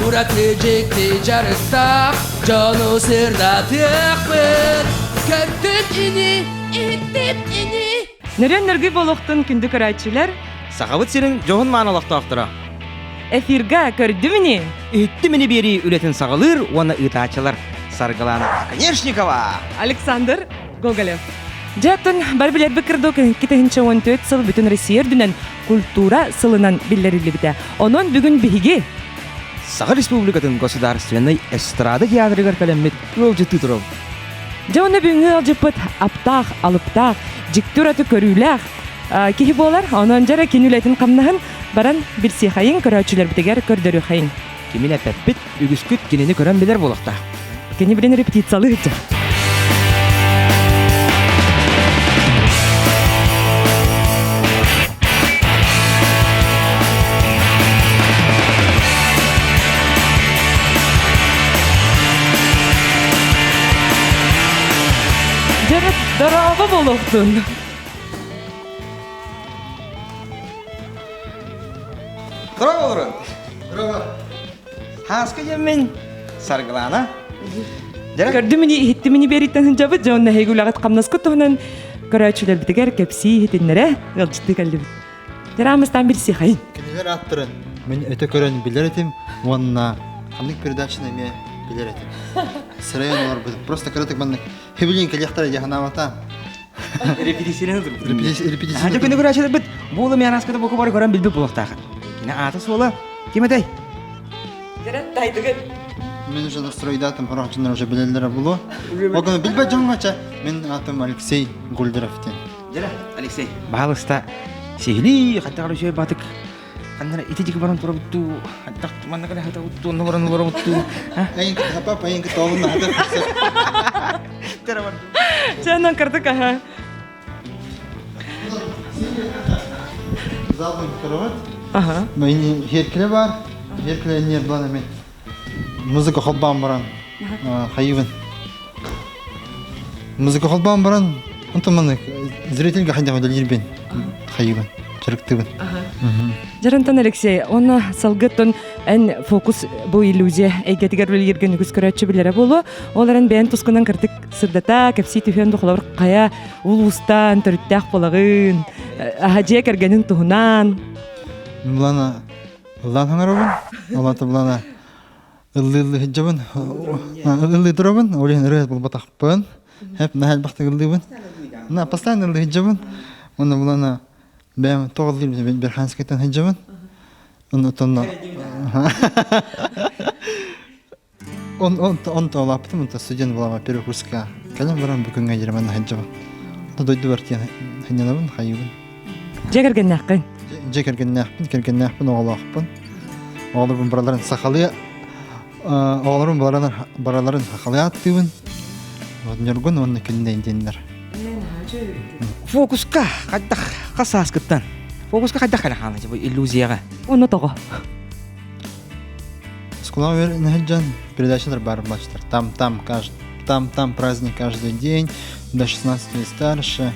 Üretecekti carısta Canı sırdattıkpın Köktün ini, ittip ini Neren nırgı boluqtun kündü körayçılar? Сахабыт сирин жоғын маналақтақтыра. Эфирга көрді мені? Үтті мені бері үлетін сағылыр, оны ытачылар. Саргалана Конечникова. Александр Гоголев. Жаттын бар билер бікірді кетігінші 14 сыл бүтін Россия дүнен культура сылынан білдерілі біті. Онын бүгін бігі. Саға республикатын государственной эстрада театрыгар кәлеммет өлжетті тұрау. Жауны бүгінгі алжыпыт аптақ, алыптақ, жіктүраты көріләқ. Кехи болар, онын жара кенілетін қамнағын баран бір сихайын көрәчілер бітігер көрдірі қайын. Кемін әпәппет, үгіскүт кенені көрін білер болақта. Кені білін репетициялы ғытыр. Жарат дарабы болуқтың. Тұрау олырын. Хасқа жеммен Саргалана. Көрді мені, хетті мені беріттен жабы, жоғынна хейгулағат қамнасқы тұғынан көрәчілер бітігер кәпсі хетінлері ғылжытты кәлді біт. Жарамыстан бір сихайын. Кенелер аттырын. Мен өте көрін білер етім, онына қандық передачыны ме білер етім. Сырайын олар біз. Просто көрітік мәнік хебілін кәлектары яғанамата. Репетисияны тұр. Репетиция. Анча күні көрәчілер біт, болы мен аскада бұқы бары көрін білбі болақтағы. Кені аты солы, кеметей? Жарат тайдығын. Мен уже настройдатым, хорақчындар уже білелері бұлы. Оғыны білбе жоңғача, мен атым Алексей Гульдеровтен. Жара, Алексей. Бағалыста сехили, қаттағар үшей батық. Қандара итежігі баран тұра бұтту, қаттақ тұманна қана қата бұтту, онна баран бара бұтту. Әйінкі тапап, әйінкі тоғынна хатыр құрсы. Тәрі бар. Жаннан кірдік аға. Залбын кіроват. Аха. Мен херкілі бар. Херкілі әнер бұланы мен. Музыка холбан баран. Хайывын. Музыка холбан баран. Онтаманы зрительге қайдағы өдел ербен. Хайывын. Жүріктігін. Жарантан Алексей, оны салғыттын ән фокус бұл иллюзия әйгетігер білгерген үгіз көрәтші білері болу. Оларын бәйін тұсқынан кірдік сырдата, кәпсі түйен дұқылауыр қая ұлыстан түріттәқ болағын, әхәжия кәргенін тұғынан. Бұлана ұлан хаңарабын. Олаты бұлана ыллы хиджабын. Ыллы тұрабын. Олен үрәт бұл батақпын. Хәп нәхәл бақты ыллыбын. Постоянно ыллы хиджабын. Оны бұлана бәйім тоғыз ел бір ханскеттен хиджабын. Оны тұнна... Он тоғылапытым, онта студент болама первый курска. Кәлем барам бүкінге жермен хиджабын. Дойды бар тиен хинянабын, хайыбын. Жегерген нәққын. Кергеннәхпін, оғалақпын. Оғаларбын бараларын сақалыя, оғаларбын бараларын сақалыя аттыбын. Нөргін оны күнде индендер. Фокуска қайдақ қасаскыттан. Фокуска қайдақ қайдақ қаны жабы иллюзияға. Оны тоғы. Скула верен передачалар бар бачтар. Там праздник каждый день, до 16 лет старше.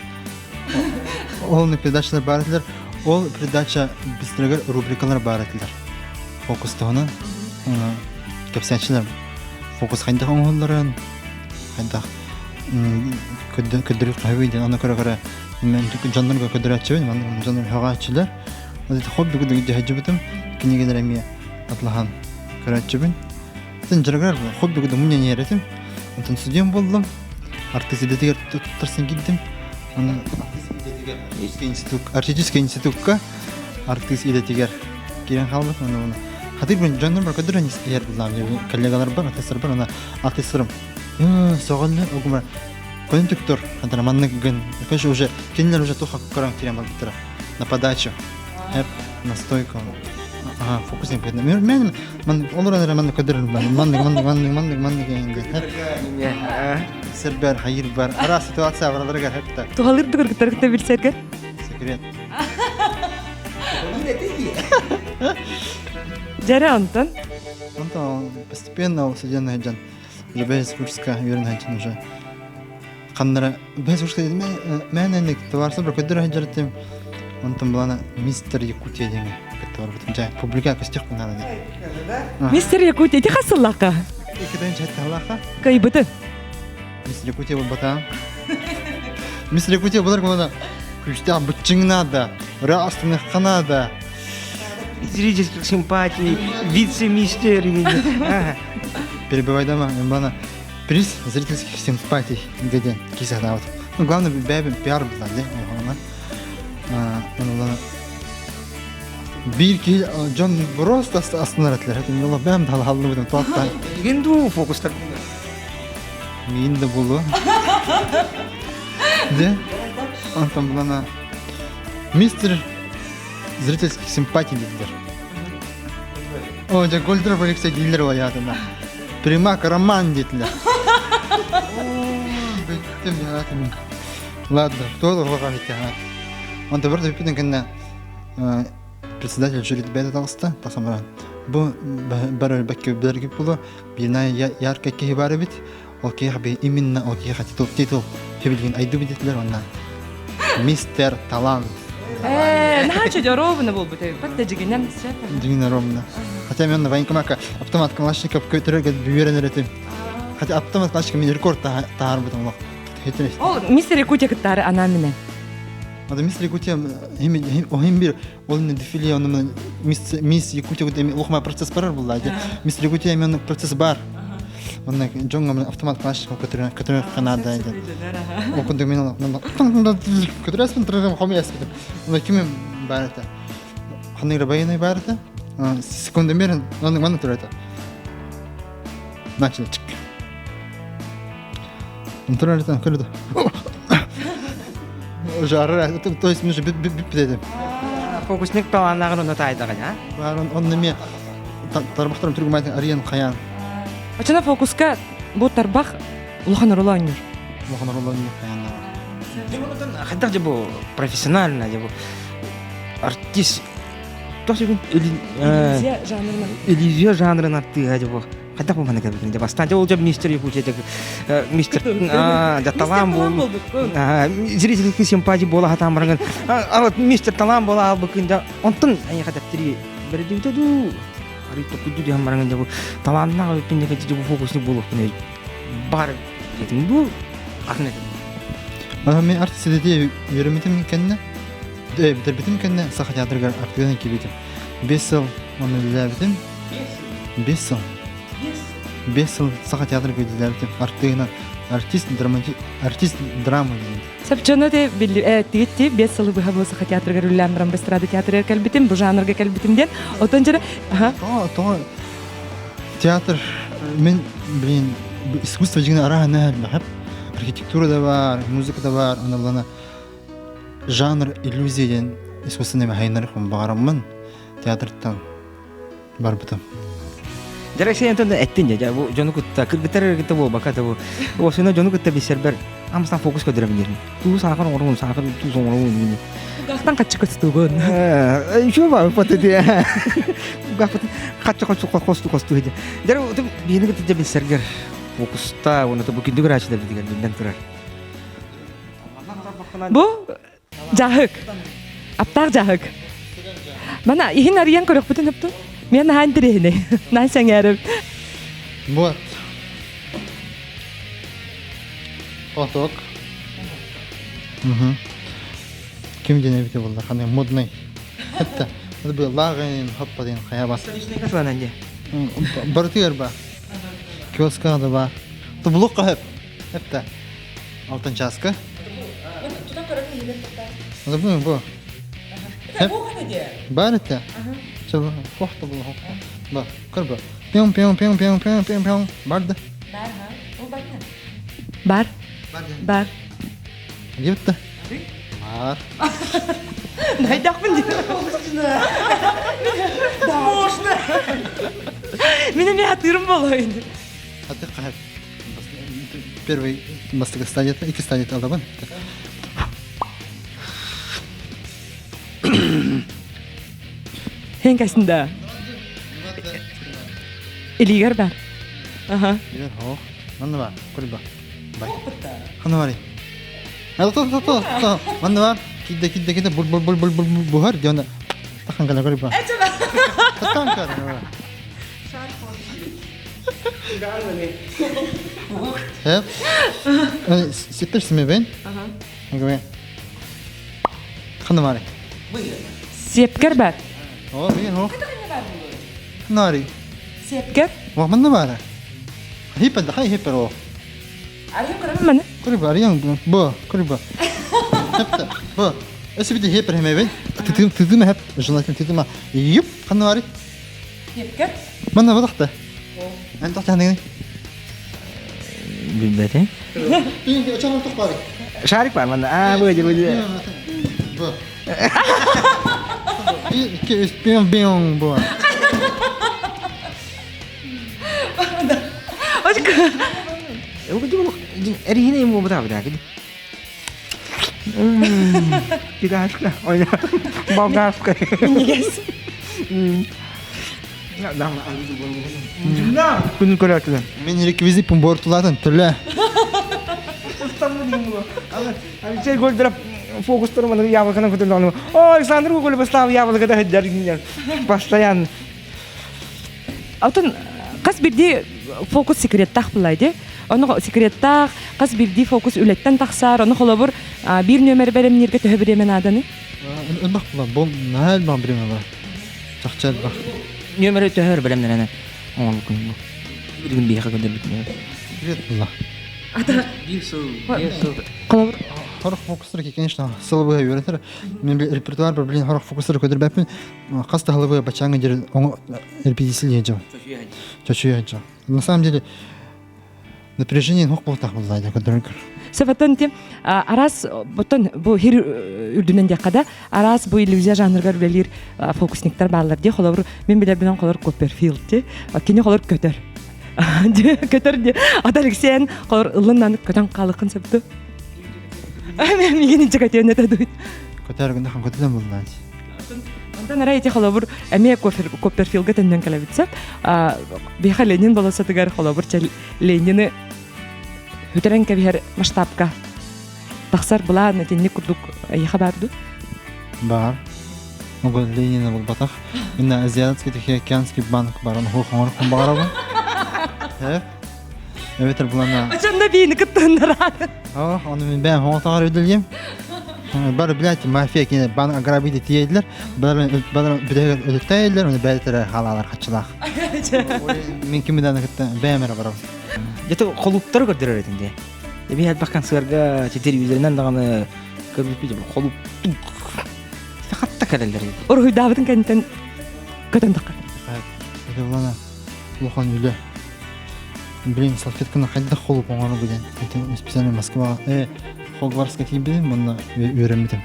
Олны передачалар баратылар. Ол передача бистрегер рубрикалар баратылар. Фокус тоғынан. Кәпсәншілер фокус қайдақ оңғыларын. Қайдақ көдірі қайбейден. Оны көре-көре мен жанларға көдірі әтшебен. Жанлар хаға әтшілер. Хобби күдігі әтші бітім. Кенегелер әме атлаған көре әтшебен. Сен жарғар хобби күді мұнен еретім. Онтан студент болдым. Артист едетігер тұттарсын келдім. Артистический институтка артист едетігер керен қалдық. Хатыр мен жандар бар көдірі ер бұлдам. Коллегалар бар, артистар бар. Артистрым. Соғалды. Оғымар көйін түктір. Хатыр манны күн. Көші уже кенелер уже тұқа көрің терен бар бұттыра. На подачу. Әп, на стойку. Фокусин көйді. Мен олар әнері манны көдірін бар. Манны кейінгі. Сер бар, хайыр бар. Ара ситуация бараларға әпті. Туғалыр дүгіргіттер күтті білсергер? Секрет. Жәрі антын? Постепенно студентный хаджан. Уже без курска юрин хаджан уже. Қандыра без курска дедім. Мен әнік товарсы бір көдір хаджар еттім. Онтан бұлана мистер Якутия деме. кетті бар бүтін жай публика көстек қонады деп. Мистер Якутия, ти хасыллака? Екіден жайтты алақа. Кайбыты. Мистер Якутия бұл батам. Мистер Якутия бұлар көмеді. Күшті бұтчың надо, растынық қанады. Зрительских симпатий, вице-мистер. Перебивай дома, бана. Приз зрительских симпатий деген кисада вот. Ну главное бәбім пиар бұлар, де, оғана. Bir ki John Bros da aslında etler. Hatta yola ben de halını buldum. Tuhaftan. Енді фокустар. Мен de bulu. De. Антон бұлана. Мистер зрительских симпатий dediler. O da Golden Rolex değiller o hayatında. Примак роман dediler. Bittim hayatım. Ладно, кто то говорит, а? Он добро допитан кенне. Председатель жюри бәді тағысты, тақсамыран. Бұл бәрі бәкке білерге бұлы, біріне ярқа кейі бары біт, ол кейі бі именно ол кейі титул көбілген айды бідетілер онна. Мистер Талант. Нахача да ровно был бы ты. Подтажигенем сетта. Дигина ровно. Хотя мен военкоматка автомат калашников көтерерге бүйерен өретім. Хотя автомат калашников мен рекорд тағар бұдым олық. Хетерес. Ол мистер Якутия кыттары ана менен. Ада мистер Якутия hem bir onun defile onun Miss Якутия гэдэг оқыма процесс бар болды. Мистер Якутия мен процесс бар. Onun жоңга автомат калашников көтерер Канада еді. Оқынды мен көтересің тұрғым қомиясың. Оны кім бар еді? Қандайра байыны бар еді? Секунды мерін оның маны тұр еді. Начали чик. Он тұр еді, көрді. Жары, то есть мен же біп-біп-біп Фокусник таланағын оны тайдаған, а? бар, он неме тарбақтарым түргім айтын ариян қаян. Ачана фокуска бу тарбах улахан роланыр. Лоқан ролан не қаянлар. Хадақ же бұл профессионально, же бұл артист. Тоқсы күн Иллюзия жанрынан. иллюзия жанрын артыға же бұл. Хадақ бұл мана кәбілін. Бастан же ол же мистер Якутия, мистер Талан бұл. Зрительский симпатий бола хатам барған. А вот мистер Талан бола албықында. Онтын әне хадақ тірі бірді өтеді. Аритто күдді де барған же бұл. Таланына өтпен деке же бұл фокусник болып. Бар етің бұл. Ақын етім. Мен артист едеде үйреметім кәнне. Бітірбетім кәнне сақы театрға артыгынан келбетім. 5 жыл оны үләбетім. 5 жыл. 5 жыл сақы театрға үләбетім. Артыгынан артист драма дейді. Сапчана те тигетти 5 жыл быха болса театрга рулландырам эстрада театрга келбитим, бу жанрга келбитим ден. Отон жара, Театр мен блин искусство деген арағына бәхіп. Архитектура да бар, музыка да бар, аналана жанр иллюзиядан искусственный хайнарым бағарамын театрдан бар бұтым. Жарай сен тонда әттін же, бұл жоны күтті, кіргітер әргітті бол, бақаты бұл. Осына жоны күтті бесер бір, амыстан фокус көдірем ерін. Ту сақыр орын, сақыр ту соң орын. Гахтан качы көстүгөн. Şu var patı diye. Gafet kaç kostu hedi. Jarı o beni gittim bir serger. Fokusta onu da bugün de açtı dediler binden turar. Бу жахык. Аптар жахык. Мана ихин арыян көрөк бүтүн өптү. Мен хандирени. Нан сеңерим. Вот. Поток. Ким денебите булдар, кандай модный. Хатта это был лагын, хоппадын, хаябас. Личный кафе анде. Бартыр ба. Киоска да бар. То блокка хеп. Хепта. Алтын часка. Это бу. Бар это. Чего? Кохта был. Бар. Карба. Пион. Барда. Бар. Бар. Где это? Бар. Найдақпын дейді. Можно. Менің не атырым болу енді. А ты как? Первый мастер стадия, iki стадия алдабан. Хен кәсінде. Илигер бар. Аха. О, манда бар, көріп бар. Бай. Қаны бар. То. Манда бар. Кидде, бұр бұхар, деонда Tahan kala kali ba. Tahan kala. Hep. Sitter simi ben. Aga. Khana mare. Sepker бар. Oh, ben ho. Nari. Sepker? Wa man mare. Hipa da hay hipa ro. Арьян көрәме менә? Криба, арьян бо, криба. Хепта. Бо. Эсе бит хипер хеме бен. Тидим хеп. Жонатин тидим. Юп, khana mare. Sepker? Манна вадахта. أنت تحتاج Bilmedi. إيه أشوف تقاري. Şarik var bana. Böyle. بو. كيف بيون بو. Udah hari ini mau berapa dah? Kita aska. Oh ya. Mau aska. Yes. Nggak dah. Nah, kun kolat kan. من ركوزي بمبورتولاتن تلا. Abi saya gol drop fokus terus mana ya kan aku tuh nol. Oh, Alexander gol pas tahu ya kalau kita hajar ini. Pastian. Алтын кыз бирди фокус секреттах булайды. Аны секреттах кыз бирди фокус үлеттен таксар, аны холобур бир нөмер беремнерге төһө беремен аданы. المخ بون نهال ما بريمة بقى. تحتاج بقى. Nömeri töhör bilemden ana. On kun. Bir gün bir yaka gönderdik. بريت الله. Холобур هروح فوكسر كي كانش صلبها يورثر من الريبرتوار برلين هروح فوكسر كدر بابن قصد هلبها بچانگ جر البيسل يجو чачу яджа на самом деле напряжение ног болтах боллайды кадыр сефаттан тем арас ботон бу хир үрдүнөн жаккада арас бу иллюзия жанрга үлелер фокусниктер баалар ди холобур мен билер менен колор Копперфилд ди кини колор көтөр көтөр ди Алексеен колор ылынан көтөн калыкын септи мен мигени жакатен этедуй كتار كنا خم كتلم боллайды Онтан райти холобур эме Копперфилдга тенден кала битсеп биха Ленин болосатыгар холобур Ленины хүтерен кебер масштабка тахсар була нетинни курдук яха барду бар نقول لينا بالبطخ إن أزيادتك تحكي كانسكي بانك بارن هو خمر خم باربا ها evet bulana Açanda beni kıttınlar. onu ben hon tağır ödüleyim Bara bilati ma fiyek yine bana agrabidi diyediler bana bir de ödülteydiler onu belirtere halalar kaçılak min kimiden kıttı beğenmere bara Jatuh koluptar gördürer etinde. Bir had bakkan sırga televizyonan dağını görüp bir kolup. Hatta kareler. Oruy David'in kendinden kötü takar. evet bulana lohan yüle Блин, салфетканы қайда қолып оңаны бүгін. Айтам, специально Москва, Хогвартсқа тиіп едім, мұны үйренмедім.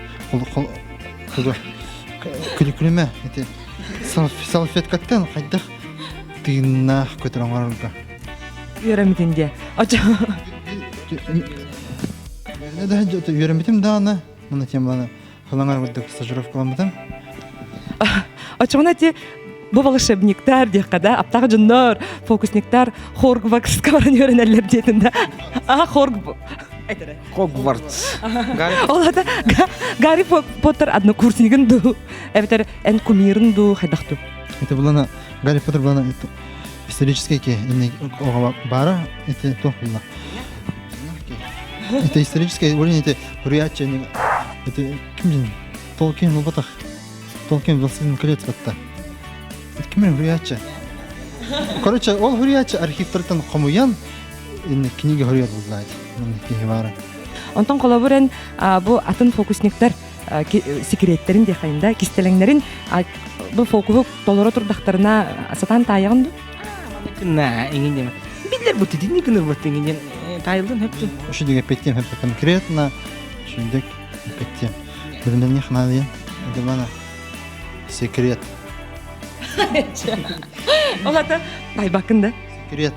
Күлі-күліме, салфеткаттан қайда тыйыннақ көтір оңарылға. Үйренмедім де. Açı. Үйренмедім да аны, мұны темаланы қалаңар өдік стажировкаламадым. Açığına de bu волшебниктер дияқада аптағы жындар, фокусниктер Хоргвартсқа баран үйренерлер дейтінде. Хогвартс. Олада Гарри Поттер однокурсниген ду. Эбетер эн кумирин ду хайдақту. Это было Гарри Поттер было историческое ке, оға бара, это то было. Это историческое, более это хурияча, это кім жин? Толкин был батах. Толкин был сын колец батта. Это кім хурияча? Короче, ол хурияча архивтардан қомуян, книга хурият боллайды. Книга бара. Онтон колобурен бу атын фокусниктер секреттерин дехайында кистелеңнерин бу фокус толоро турдактарына сатан тайыгынды. Nah, ingin dia. Bilir bu tadi ni kena buat ingin Thailand hep. Şu diye pettim hep конкретно, şimdi pettim. Bilmem ne xana diye. Это bana секрет. Олата тайбакында. Секрет.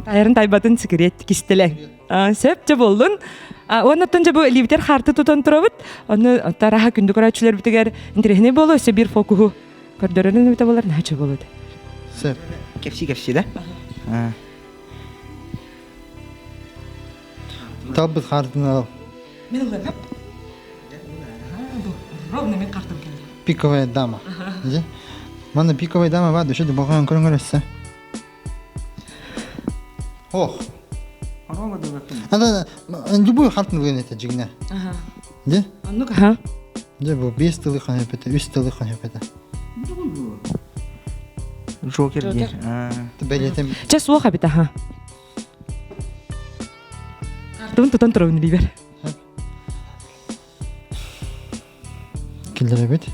Тайрын тайбатын секрет кистелең. Сөпчө болдун. Оннотон же бу ливтер харты тутон турабыт. Аны тараха күндү көрөчүлөр битигер интерехне боло эсе бир фокусу көрдөрөнү бите болор нача болот. Sep. Kepsi dah. Tabbit xardını al. Мен улам. Ровно мен картам келди. пиковая дама. Де? Мана пиковая дама вады, что ты боган көріңгіресі. Ох. Анда любой хартын бүгін еті жігіне. Де? Ну-ка, ха? Де бұл 5 тылы қан өпеті, 3 тылы қан өпеті. Джокер де. Ты бәлетем. Час уоха бита, ха? Картын тутан тұрауын бейбер. Келдер өпет.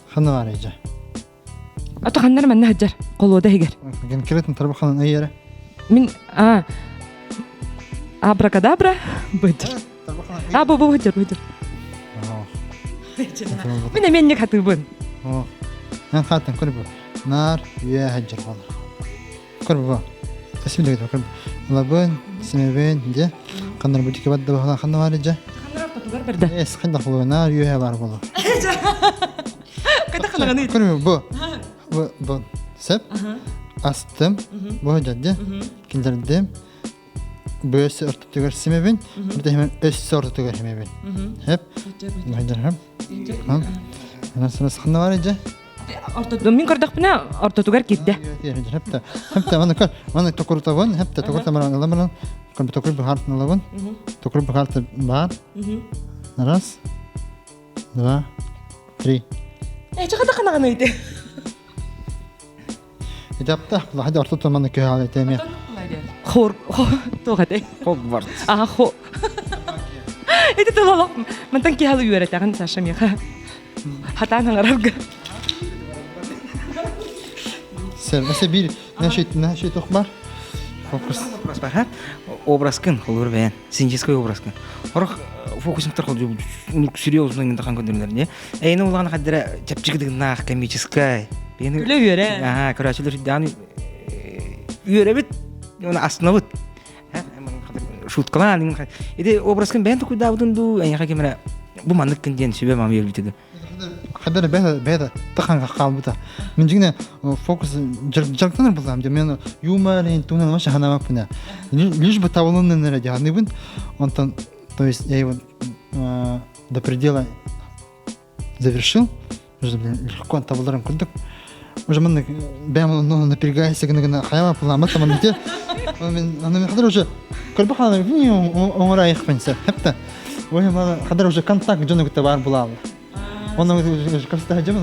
Қаны бар ейжі. Ато ханнар манна хаджар, қолуода хегер. Ген керетін тарбы қанын әйері. Мин, абракадабра, бөдір. Бу хаджар, бөдір. Мен әменнек хаты бұн. Мен қатын көріп бұл. Нар, үйе хаджар болар. Көріп бұл. Тәсімді кетіп көріп. Лабын, семебен, де. Қандар бұтеке бадды бұқылан қаны бар ейжі. Ханнар ортатугар бірді. Эс, қайда құлығы, нар, үйе бар болар. Қайда қанағаны еді? Көріп бұл. Сәп, астым, бұл жадды. Келдердім. Бөсі ортатугар семебен. Бірді hemen өссі ортатугар семебен. Хеп. Хайдар хеп. Анасынасы қаны бар ейжі. Мен көрдік біна ортатугар кетті. Хепте, маны токурта вон, хепте, токурта маран аламаран. Көрбі токур бір хартын алавын. Токур бір харты бар. Раз, два, три. Чақада қанағаны еді? Едапта, лахады ортату маны көй алы етеме. Хор, тоғады. Хогвартс. Хо. Эти тололок, мантан кихалы үйәрәтәгін Саша меха. Хатан хаңарабға. Сәл, мәсе бір, нәшет оқ бар? Фокус. Образ бар, ха? Образ кын, қолыр бәйін. Сценический образ кын. Орақ фокусниктар қолы серьезно интақан көндірілер, не? Әйіні олағаны қаддыра чапчықдығынақ, комическай. Үлі үйәрә. Көрәчілер дағаны үйәрә біт, оны астына біт. Шуткалан, еде образ кын бәйін тұқыда бұдынду, әйіға кемірі бұл мандық кінден сөбе мамы ерлітеді. Қадары бәді тықанға қалбыта. Мен жігіне фокус жарықтаныр бұлдам. Мен юморин, туынан маша ханамақ бұна. Лишь бы тавылынын әрі жағаны бұн. Онтан, то есть, я его до предела завершил. Уже легко тавыларым күндік. Уже мен бәм напрягайся, гына қаяма бұлам. Мен қадар уже көрбі қаланы оңыра айық пәнсі. Хәпті. Қадар уже контакт жоны күтті бар бұлалы. Оны көрсті әжем,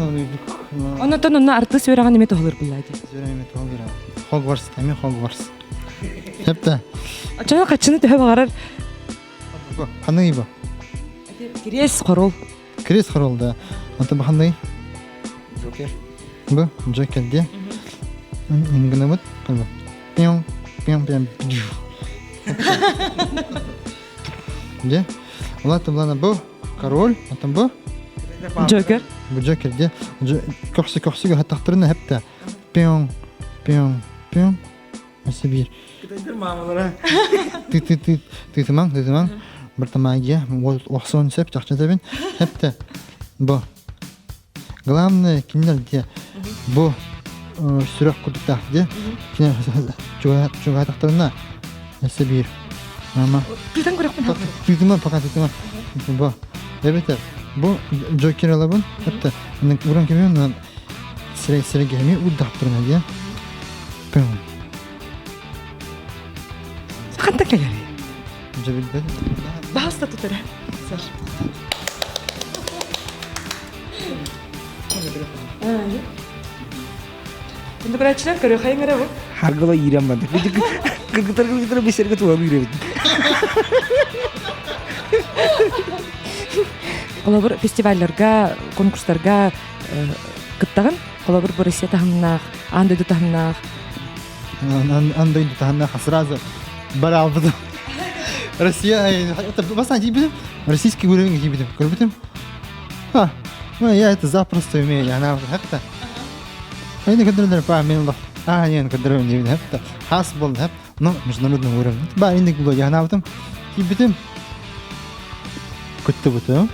Оны тон онна артыс өраған еме тоғылыр бұлайды. Зөрәме тоғылыр. Хогвартс, әме Хогвартс. Хепті. Ачаны қачыны төһе бағарар. Қандай бұл? Керес қорол. Крес құрылды. Онты бұл қандай? Джокер. Бұл, Джокер де. Үнгіні бұд. Бұл. Пион, пион, пион, пион. Де? Олаты бұлана бұл король, онтын бұл. Джокер. Бұл Джокер де. Көксі хаттақтырына хепті. Пион, пион, пион. Мәсі бір. Тытымаң. Бір тамағия. Оқсон сәп, жақшы дәбін. Хепті. Бұл. Главное, кенелер де. Бұл сүрек күрдіктақ де. Кенелер чуғатақтырына. Мәсі бір. Мама. Күлтен көрек бұн. Тытымаң, пока тытымаң. Бұл. Дәбетер. Бұл Джокер алабын. Хепті. Уран кемемен сірек кеме ұддақтырына де. Пион. Қантақ кәлер. Жабил бәді. Бағалста тұтыры. Сар. Күнді көрәтшілер көрі қайын көрі бұл? Харгала ирем бады. Кыргытар бесерге туа үйребет. Олабыр фестивальлерга, конкурстарга кыттагын, олабыр Россия тахымнах, андойду тахымнах. Андойду тахымнах сразу барал буду. Россия, это басна дибидим, российский уровень дибидим. Көрбітім? Я это запросто умею, я на хапта. Айны кадрлар па мен лох. Нен кадрым дибидим хапта. Хас бол хап, но международный уровень. Ба индик було я навтым. Дибидим. Күтті бұты.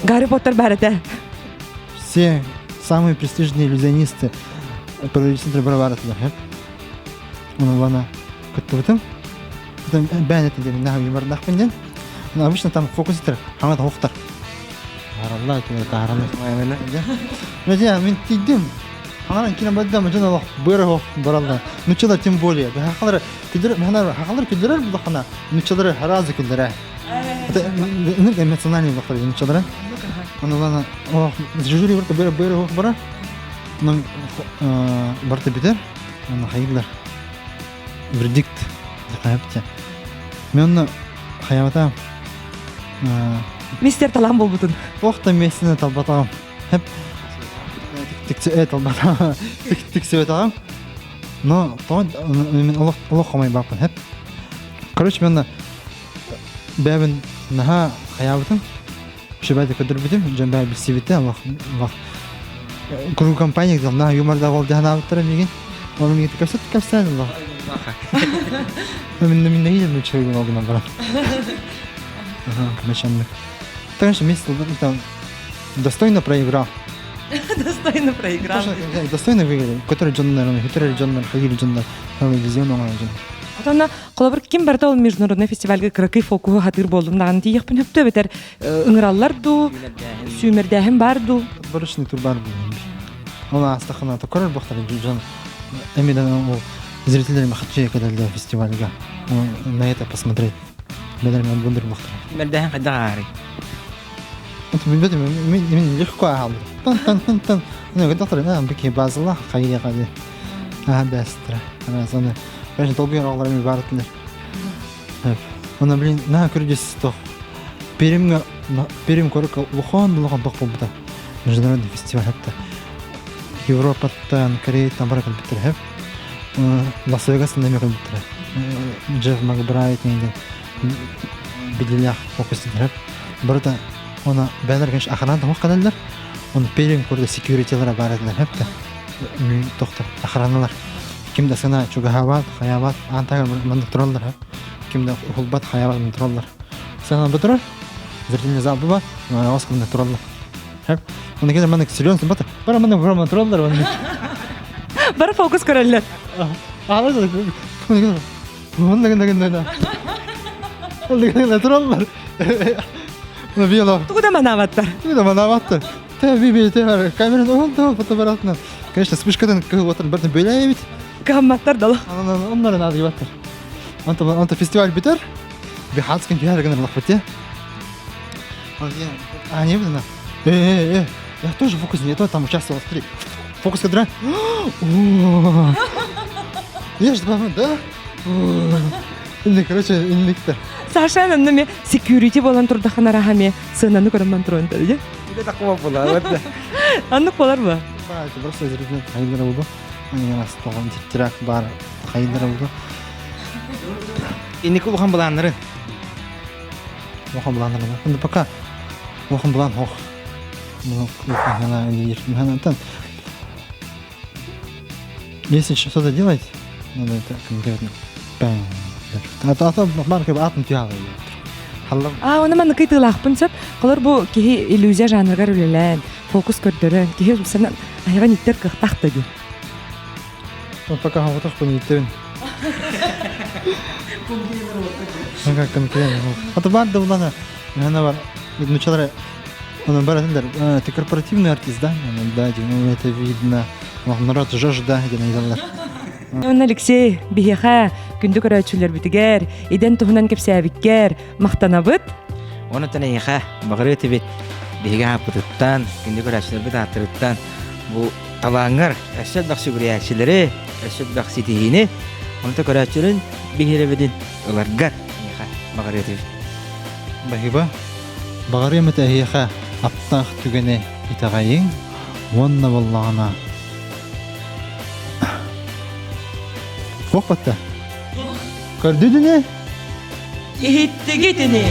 Гарри Поттер бәрәті. Все самые престижные иллюзионисты провели центр Браваратыда. Оны бана көттүбүтүм. Потом бәнет дедим, нахуй юмордах пенден. Но обычно там фокус итер, хаңа тоқтар. Аралла кеме таараны. Я мен тидим. Хаңа кино бадам жана быры баралла. Нучала тем более. Хакалар кидер, хана хакалар кидер бу хана. Нучалар харазы кидер. Это эмоциональный доктор нучалар. Она жюри варта быры бара. Мен барта битер. Ана хайдлар. Вердикт. Закайпты. Мен хаябата Мистер Талам болбутун. Охта месіне талбатағым. Хеп талбатағым. Тіксі өтағым. Но мен олық қамай бақын. Хеп. Короче, мен бәбін наға қаябытым. Шебәді көдір бітім. Жан бәбі севетті. Күру компания кдал. Наға юморда бол дәғын абыттырым еген. Оны мен кеті көпсәді. Мен не едім өтші олғынан барам. Мешаннык. Конечно, месяц там достойно проиграл. Достойно проиграл. Достойно выиграл. Который Джоннер, ходили Джоннер, телевизион оңай Джон. Атана колобыр ким барта ол международный фестивальга кракый фокуы хатыр болдум даган тиекпин хөптө бетер ыңыраллар ду, сүймердәһим бар ду. Барышный тур бар был. Он астахана то король бахтар Джон. Эмидан ол зрителям хатче кадалда фестивальга. На это посмотреть. Бедармен бундер бахтар. Мердәһен кайда أنت من بدري من يحكوا عام طن أنا قد أطلع أنا بكي بعض الله خيري قادي هذا استرا أنا أظن باش نطبيق الله من بارت لنا أنا بلين نها كرجس تو بيرم كورك وخان لغة ضخم بتا مجدنا في فيستيفال حتى يوروبا تان كريت نبرك البترهب لاس فيغاس نميك البتره جيف ماكبرايت نيجي بدليا فوكس ترهب برتا Ona bänergänç ahrandan waqtadalar. Onu perin kurda security'lara baradlar hepde. Toxtar ahranlar. Kimde sana çok hayabat, antagar mandık turallar hep. Kimde hulbat hayabat mandık turallar. Sana bitirir. Zertini zabı var. Ona askında turallar. Hep. Onu gelir mandık silyon batı. Bara mandık turallar onu. Bara fokus körəller. Ağlar. Onu gelir. Onu gelir turallar. Тугуда манаваттар. Манаватты. Таби, камераны олды, фотоаппаратны. Конечно, вспышкадан кылып отыр, бирден бөлөй бит. Камматтар дала. Онларын алып жатыр. Анта фестиваль битер. Бихатскин бихарган лахфате. Не видно. Я тоже фокус не то, там участвовал, смотри. Фокус кадра. Я ж думаю, да? Или, короче, инликтер. Саша нәме security болан турдахана рахами сынаны көрәмән турын дә. Иде такого була, вот. Анны болар бу. Бар, просто зритель хайдара булды. Аны нас тоган тирак бар, хайдара булды. Инне кулган буланнары. Вохан буланнары. Инде пока вохан булан хох. Ну, она не она там. Если что-то делать, надо это конкретно. Бам. Ата марка атым тиягы. Халлам. Оны мен кыйты лахпынсып, калар бу ки иллюзия жанрга рөлелән, фокус көрдөрөн, ки сен айга ниттер кыктакты ди. Вот пока вот так понятен. Как конкретно. Это бар да улана. Она бар. Начала она баратендер. Ты корпоративный артист, да? Да, ну это видно. Народ жож да, генераллар. Оны Алексей бихеха күндү көрөчүлөр битигер, иден тухунан кепсәбиккер, мактанабыт. Оны тәнәйхә, багырыты бит. Бигә хапыттан, кинде көрәчләр бит атырыттан. Бу талаңгар, әшәд баксы гүрәчләре, әшәд баксы тиһине. Оны көрәчләрен бихеребедин уларгар. Багырыты. Бахиба. Багыры мтәһиха, аттах түгәне итагайын. Вонна валлана. Фокпатта. Көрдү дүне? Гитти гитини.